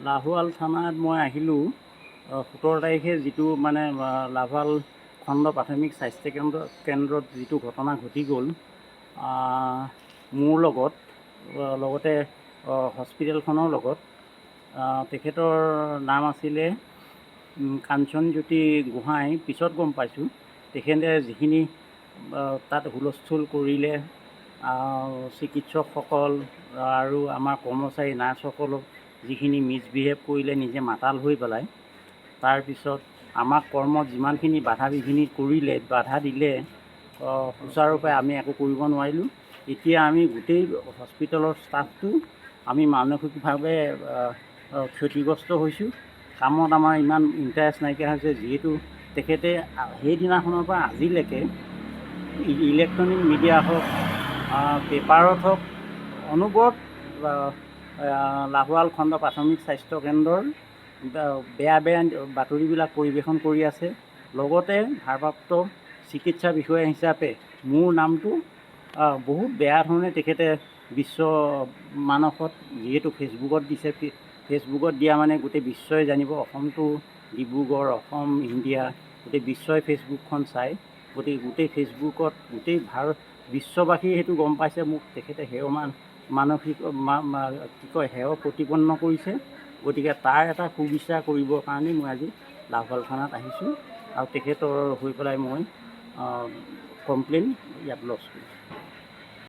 লাহোৱাল থানাত মই আহিলোঁ 17 তাৰিখে যিটো মানে লাহোৱাল খণ্ড প্ৰাথমিক স্বাস্থ্য কেন্দ্ৰত যিটো ঘটনা ঘটি গ'ল মোৰ লগত লগতে হস্পিটেলখনৰ লগত তেখেতৰ নাম আছিলে কাঞ্চনজ্যোতি গোহাঁই। পিছত গম পাইছোঁ তেখেতে যিখিনি তাত হুলস্থুল কৰিলে চিকিৎসকসকল আৰু আমাৰ কৰ্মচাৰী নাৰ্ছসকলক যিখিনি মিছবিহেভ কৰিলে নিজে মাতাল হৈ পেলাই, তাৰপিছত আমাক কৰ্মত যিমানখিনি বাধা বিঘিনি কৰিলে, বাধা দিলে, সুচাৰুৰূপে আমি একো কৰিব নোৱাৰিলোঁ। এতিয়া আমি গোটেই হস্পিটেলৰ ষ্টাফটো আমি মানসিকভাৱে ক্ষতিগ্ৰস্ত হৈছোঁ। কামত আমাৰ ইমান ইণ্টাৰেষ্ট নাইকিয়া হৈছে, যিহেতু তেখেতে সেইদিনাখনৰ পৰা আজিলৈকে ইলেক্ট্ৰনিক মিডিয়া হওক পেপাৰত হওক অনবৰত লাহোৱাল খণ্ড প্ৰাথমিক স্বাস্থ্য কেন্দ্ৰৰ বেয়া বেয়া বাতৰিবিলাক পৰিৱেশন কৰি আছে। লগতে ভাৰপ্ৰাপ্ত চিকিৎসা বিষয়া হিচাপে মোৰ নামটো বহুত বেয়া ধৰণে তেখেতে বিশ্ব মানসত যিহেতু ফেচবুকত দিছে, ফেচবুকত দিয়া মানে গোটেই বিশ্বই জানিব, অসমটো ডিব্ৰুগড়, অসম ইণ্ডিয়া, গোটেই বিশ্বই ফেচবুকখন চায়। গতিকে গোটেই ফেচবুকত গোটেই বিশ্ববাসী সেইটো গম পাইছে, মোক তেখেতে মানসিক হেয় প্ৰতিপন্ন কৰিছে। গতিকে তাৰ এটা সুবিচাৰ কৰিবৰ কাৰণে মই আজি লাহোৱাল থানাত আহিছোঁ আৰু তেখেতৰ হৈ পেলাই মই কমপ্লেইন ইয়াত লজ কৰিছোঁ।